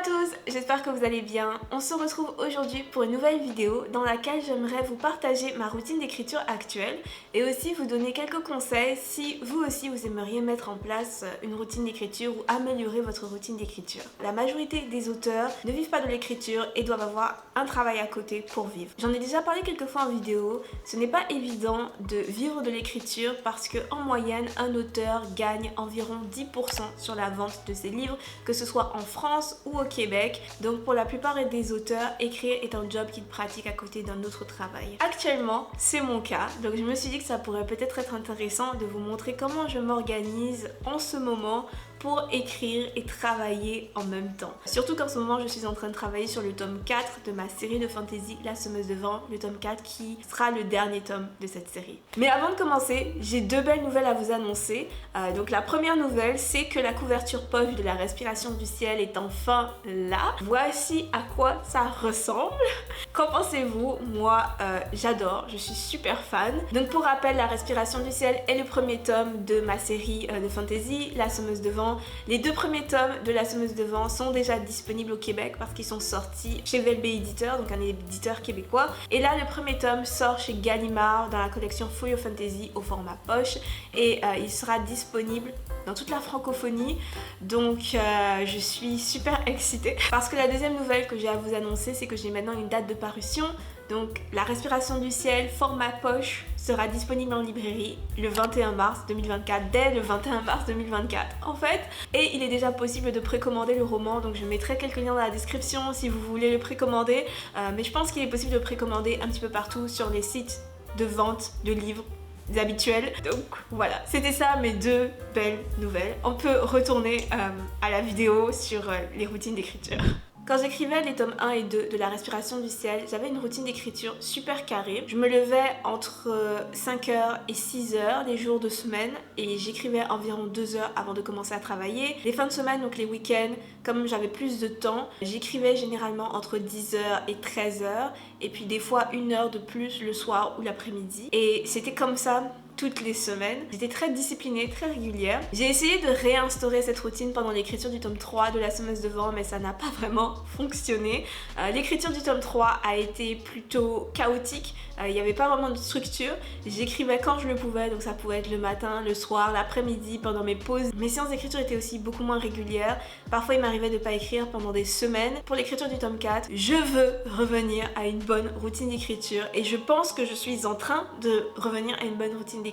tous, j'espère que vous allez bien. On se retrouve aujourd'hui pour une nouvelle vidéo dans laquelle j'aimerais vous partager ma routine d'écriture actuelle et aussi vous donner quelques conseils si vous aussi vous aimeriez mettre en place une routine d'écriture ou améliorer votre routine d'écriture. La majorité des auteurs ne vivent pas de l'écriture et doivent avoir un travail à côté pour vivre. J'en ai déjà parlé quelques fois en vidéo, ce n'est pas évident de vivre de l'écriture parce que en moyenne un auteur gagne environ 10% sur la vente de ses livres, que ce soit en France ou au Québec. Donc pour la plupart des auteurs, écrire est un job qu'ils pratiquent à côté d'un autre travail. Actuellement, c'est mon cas, donc je me suis dit que ça pourrait peut-être être intéressant de vous montrer comment je m'organise en ce moment pour écrire et travailler en même temps. Surtout qu'en ce moment, je suis en train de travailler sur le tome 4 de ma série de fantasy La Semeuse de Vent, le tome 4 qui sera le dernier tome de cette série. Mais avant de commencer, j'ai deux belles nouvelles à vous annoncer. Donc la première nouvelle, c'est que la couverture poche de La Respiration du Ciel est enfin là. Voici à quoi ça ressemble. Qu'en pensez-vous? Moi, j'adore, je suis super fan. Donc pour rappel, La Respiration du Ciel est le premier tome de ma série de fantasy La Semeuse de Vent. Les deux premiers tomes de La Semeuse de Vent sont déjà disponibles au Québec parce qu'ils sont sortis chez VLB Éditeur, donc un éditeur québécois. Et là, le premier tome sort chez Gallimard dans la collection Fouille Fantasy au format poche et il sera disponible dans toute la francophonie. Donc je suis super excitée parce que la deuxième nouvelle que j'ai à vous annoncer, c'est que j'ai maintenant une date de parution. Donc La Respiration du Ciel, format poche, sera disponible en librairie le 21 mars 2024, dès le 21 mars 2024 en fait. Et il est déjà possible de précommander le roman, donc je mettrai quelques liens dans la description si vous voulez le précommander. Mais je pense qu'il est possible de précommander un petit peu partout sur les sites de vente de livres habituels. Donc voilà, c'était ça mes deux belles nouvelles. On peut retourner à la vidéo sur les routines d'écriture. Quand j'écrivais les tomes 1 et 2 de La Respiration du Ciel, j'avais une routine d'écriture super carrée. Je me levais entre 5h et 6h les jours de semaine et j'écrivais environ 2 heures avant de commencer à travailler. Les fins de semaine, donc les week-ends, comme j'avais plus de temps, j'écrivais généralement entre 10h et 13h et puis des fois 1 heure de plus le soir ou l'après-midi. Et c'était comme ça toutes les semaines. J'étais très disciplinée, très régulière. J'ai essayé de réinstaurer cette routine pendant l'écriture du tome 3 de La Semeuse de Vent, mais ça n'a pas vraiment fonctionné. L'écriture du tome 3 a été plutôt chaotique. Il n'y avait pas vraiment de structure. J'écrivais quand je le pouvais, donc ça pouvait être le matin, le soir, l'après-midi, pendant mes pauses. Mes séances d'écriture étaient aussi beaucoup moins régulières. Parfois, il m'arrivait de ne pas écrire pendant des semaines. Pour l'écriture du tome 4, je veux revenir à une bonne routine d'écriture et je pense que je suis en train de revenir à une bonne routine d'écriture.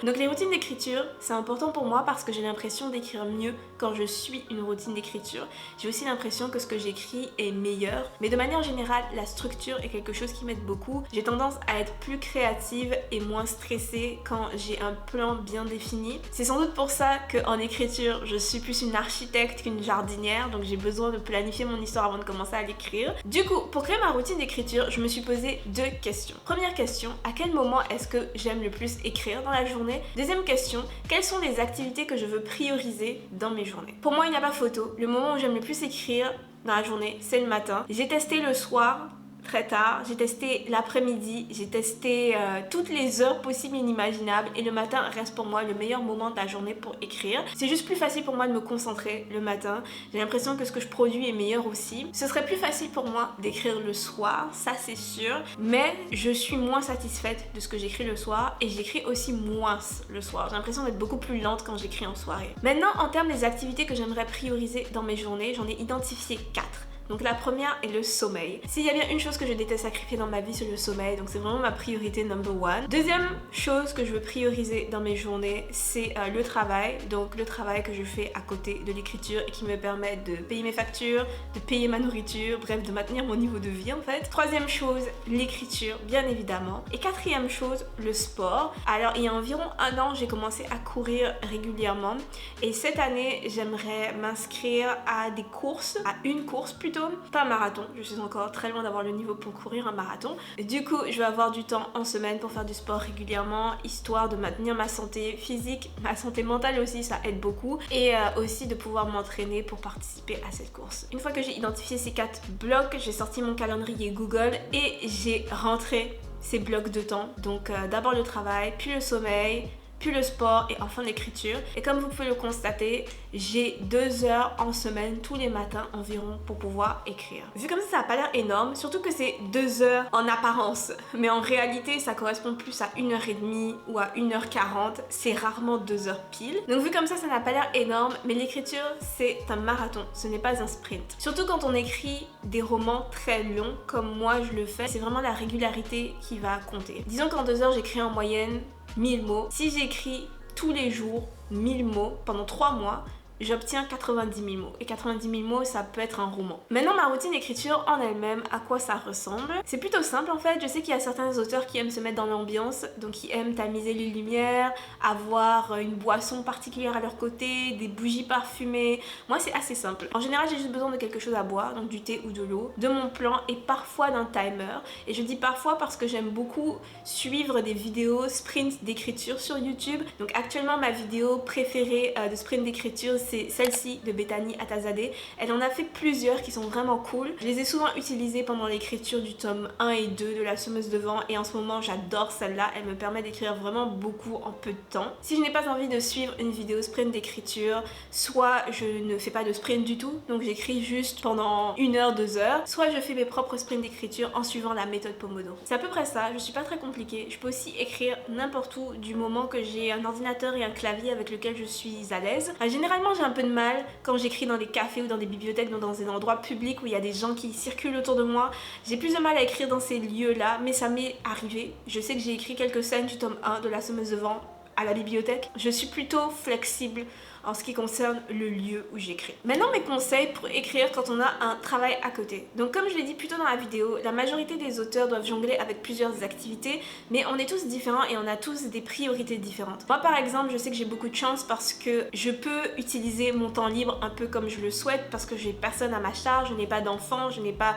Donc les routines d'écriture, c'est important pour moi parce que j'ai l'impression d'écrire mieux quand je suis une routine d'écriture. J'ai aussi l'impression que ce que j'écris est meilleur. Mais de manière générale, la structure est quelque chose qui m'aide beaucoup. J'ai tendance à être plus créative et moins stressée quand j'ai un plan bien défini. C'est sans doute pour ça qu'en écriture, je suis plus une architecte qu'une jardinière. Donc j'ai besoin de planifier mon histoire avant de commencer à l'écrire. Du coup, pour créer ma routine d'écriture, je me suis posé deux questions. Première question, à quel moment est-ce que j'aime le plus écrire dans la journée? Deuxième question, quelles sont les activités que je veux prioriser dans mes journées? Pour moi, il n'y a pas photo. Le moment où j'aime le plus écrire dans la journée, c'est le matin. J'ai testé le soir très tard, j'ai testé l'après-midi, j'ai testé toutes les heures possibles et inimaginables et le matin reste pour moi le meilleur moment de la journée pour écrire. C'est juste plus facile pour moi de me concentrer le matin. J'ai l'impression que ce que je produis est meilleur aussi. Ce serait plus facile pour moi d'écrire le soir, ça c'est sûr, mais je suis moins satisfaite de ce que j'écris le soir et j'écris aussi moins le soir. J'ai l'impression d'être beaucoup plus lente quand j'écris en soirée. Maintenant, en termes des activités que j'aimerais prioriser dans mes journées, j'en ai identifié 4. Donc la première est le sommeil. S'il y a bien une chose que je déteste sacrifier dans ma vie, c'est le sommeil. Donc c'est vraiment ma priorité number one. Deuxième chose que je veux prioriser dans mes journées, c'est le travail. Donc le travail que je fais à côté de l'écriture et qui me permet de payer mes factures, de payer ma nourriture, bref, de maintenir mon niveau de vie en fait. Troisième chose, l'écriture, bien évidemment. Et quatrième chose, le sport. Alors il y a environ 1 an, j'ai commencé à courir régulièrement. Et cette année, j'aimerais m'inscrire à des courses, à une course plutôt. Pas un marathon, je suis encore très loin d'avoir le niveau pour courir un marathon. Du coup, je vais avoir du temps en semaine pour faire du sport régulièrement, histoire de maintenir ma santé physique, ma santé mentale aussi, ça aide beaucoup. Et aussi de pouvoir m'entraîner pour participer à cette course. Une fois que j'ai identifié ces 4 blocs, j'ai sorti mon calendrier Google et j'ai rentré ces blocs de temps. Donc d'abord le travail, puis le sommeil, puis le sport et enfin l'écriture. Et comme vous pouvez le constater, j'ai 2 heures en semaine tous les matins environ pour pouvoir écrire. Vu comme ça n'a pas l'air énorme, surtout que c'est 2 heures en apparence, mais en réalité ça correspond plus à 1h30 ou à 1h40, c'est rarement 2 heures pile. Donc vu comme ça n'a pas l'air énorme, mais l'écriture c'est un marathon, ce n'est pas un sprint. Surtout quand on écrit des romans très longs comme moi je le fais, c'est vraiment la régularité qui va compter. Disons qu'en 2 heures j'écris en moyenne 1000 mots. Si j'écris tous les jours 1000 mots pendant 3 mois, j'obtiens 90 000 mots. Et 90 000 mots, ça peut être un roman. Maintenant, ma routine d'écriture en elle-même, à quoi ça ressemble? C'est plutôt simple en fait. Je sais qu'il y a certains auteurs qui aiment se mettre dans l'ambiance, donc qui aiment tamiser les lumières, avoir une boisson particulière à leur côté, des bougies parfumées. Moi, c'est assez simple. En général, j'ai juste besoin de quelque chose à boire, donc du thé ou de l'eau, de mon plan et parfois d'un timer. Et je dis parfois parce que j'aime beaucoup suivre des vidéos sprint d'écriture sur YouTube. Donc actuellement, ma vidéo préférée de sprint d'écriture, c'est celle-ci de Bethany Atazadeh. Elle en a fait plusieurs qui sont vraiment cool. Je les ai souvent utilisées pendant l'écriture du tome 1 et 2 de La Semeuse de Vent et en ce moment j'adore celle-là. Elle me permet d'écrire vraiment beaucoup en peu de temps. Si je n'ai pas envie de suivre une vidéo sprint d'écriture, soit je ne fais pas de sprint du tout, donc j'écris juste pendant 1 heure, 2 heures, soit je fais mes propres sprints d'écriture en suivant la méthode Pomodoro. C'est à peu près ça, je suis pas très compliquée. Je peux aussi écrire n'importe où du moment que j'ai un ordinateur et un clavier avec lequel je suis à l'aise. Généralement j'ai un peu de mal quand j'écris dans des cafés ou dans des bibliothèques, dans des endroits publics où il y a des gens qui circulent autour de moi. J'ai plus de mal à écrire dans ces lieux-là, mais ça m'est arrivé. Je sais que j'ai écrit quelques scènes du tome 1 de La Semeuse de Vent à la bibliothèque. Je suis plutôt flexible en ce qui concerne le lieu où j'écris. Maintenant, mes conseils pour écrire quand on a un travail à côté. Donc comme je l'ai dit plus tôt dans la vidéo, la majorité des auteurs doivent jongler avec plusieurs activités, mais on est tous différents et on a tous des priorités différentes. Moi par exemple, je sais que j'ai beaucoup de chance parce que je peux utiliser mon temps libre un peu comme je le souhaite parce que j'ai personne à ma charge, je n'ai pas d'enfants, je n'ai pas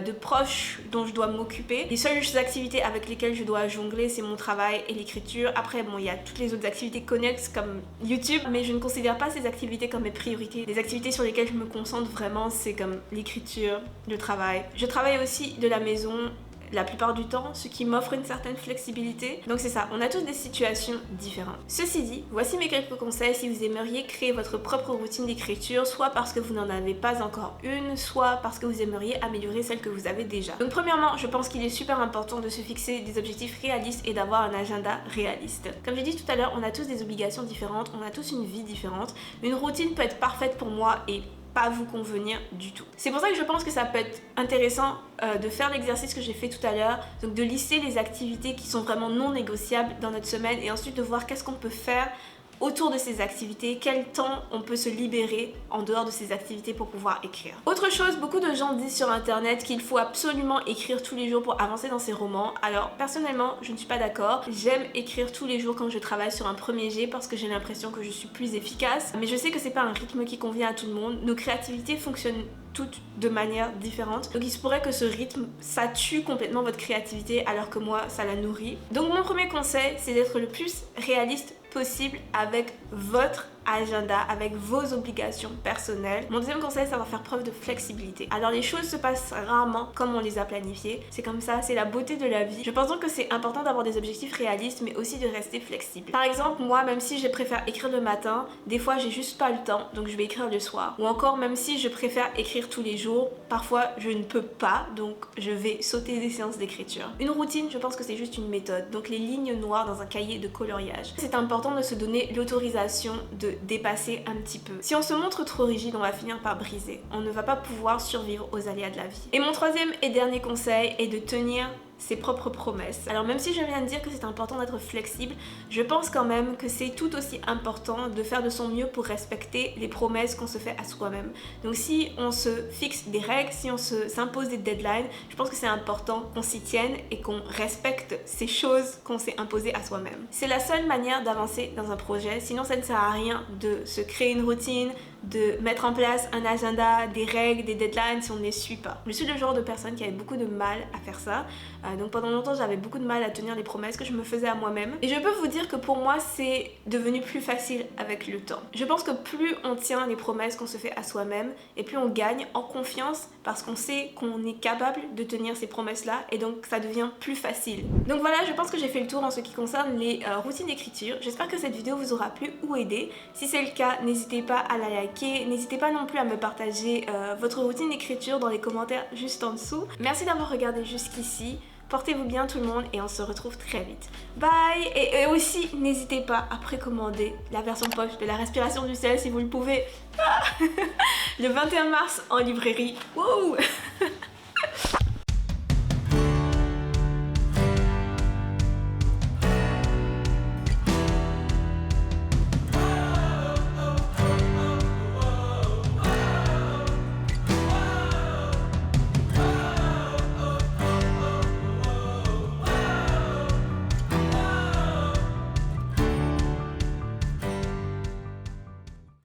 de proches dont je dois m'occuper. Les seules activités avec lesquelles je dois jongler, c'est mon travail et l'écriture. Après, bon, il y a toutes les autres activités connexes comme YouTube, mais je ne considère pas ces activités comme mes priorités. Les activités sur lesquelles je me concentre vraiment, c'est comme l'écriture, le travail. Je travaille aussi de la maison la plupart du temps, ce qui m'offre une certaine flexibilité. Donc c'est ça, on a tous des situations différentes. Ceci dit, voici mes quelques conseils si vous aimeriez créer votre propre routine d'écriture, soit parce que vous n'en avez pas encore une, soit parce que vous aimeriez améliorer celle que vous avez déjà. Donc premièrement, je pense qu'il est super important de se fixer des objectifs réalistes et d'avoir un agenda réaliste. Comme j'ai dit tout à l'heure, on a tous des obligations différentes, on a tous une vie différente. Une routine peut être parfaite pour moi et pas vous convenir du tout. C'est pour ça que je pense que ça peut être intéressant de faire l'exercice que j'ai fait tout à l'heure, donc de lister les activités qui sont vraiment non négociables dans notre semaine et ensuite de voir qu'est-ce qu'on peut faire autour de ces activités, quel temps on peut se libérer en dehors de ces activités pour pouvoir écrire. Autre chose, beaucoup de gens disent sur internet qu'il faut absolument écrire tous les jours pour avancer dans ses romans. Alors personnellement, je ne suis pas d'accord. J'aime écrire tous les jours quand je travaille sur un premier jet parce que j'ai l'impression que je suis plus efficace. Mais je sais que c'est pas un rythme qui convient à tout le monde. Nos créativités fonctionnent toutes de manière différente. Donc il se pourrait que ce rythme, ça tue complètement votre créativité alors que moi, ça la nourrit. Donc mon premier conseil, c'est d'être le plus réaliste possible avec votre agenda, avec vos obligations personnelles. Mon deuxième conseil, ça va faire preuve de flexibilité. Alors les choses se passent rarement comme on les a planifiées. C'est comme ça, c'est la beauté de la vie. Je pense donc que c'est important d'avoir des objectifs réalistes, mais aussi de rester flexible. Par exemple, moi, même si je préfère écrire le matin, des fois j'ai juste pas le temps, donc je vais écrire le soir. Ou encore, même si je préfère écrire tous les jours, parfois je ne peux pas, donc je vais sauter des séances d'écriture. Une routine, je pense que c'est juste une méthode. Donc les lignes noires dans un cahier de coloriage. C'est important de se donner l'autorisation de dépasser un petit peu. Si on se montre trop rigide, on va finir par briser. On ne va pas pouvoir survivre aux aléas de la vie. Et mon troisième et dernier conseil est de tenir ses propres promesses. Alors même si je viens de dire que c'est important d'être flexible, je pense quand même que c'est tout aussi important de faire de son mieux pour respecter les promesses qu'on se fait à soi-même. Donc si on se fixe des règles, si on s'impose des deadlines, je pense que c'est important qu'on s'y tienne et qu'on respecte ces choses qu'on s'est imposées à soi-même. C'est la seule manière d'avancer dans un projet, sinon ça ne sert à rien de se créer une routine, de mettre en place un agenda, des règles, des deadlines si on ne les suit pas. Je suis le genre de personne qui avait beaucoup de mal à faire ça. Donc pendant longtemps j'avais beaucoup de mal à tenir les promesses que je me faisais à moi-même. Et je peux vous dire que pour moi c'est devenu plus facile avec le temps. Je pense que plus on tient les promesses qu'on se fait à soi-même et plus on gagne en confiance parce qu'on sait qu'on est capable de tenir ces promesses-là et donc ça devient plus facile. Donc voilà, je pense que j'ai fait le tour en ce qui concerne les routines d'écriture. J'espère que cette vidéo vous aura plu ou aidé. Si c'est le cas, n'hésitez pas à la liker. N'hésitez pas non plus à me partager votre routine d'écriture dans les commentaires juste en dessous. Merci d'avoir regardé jusqu'ici. Portez-vous bien tout le monde et on se retrouve très vite. Bye! Et aussi, n'hésitez pas à précommander la version poche de la respiration du sel si vous le pouvez. Le 21 mars en librairie. Wow!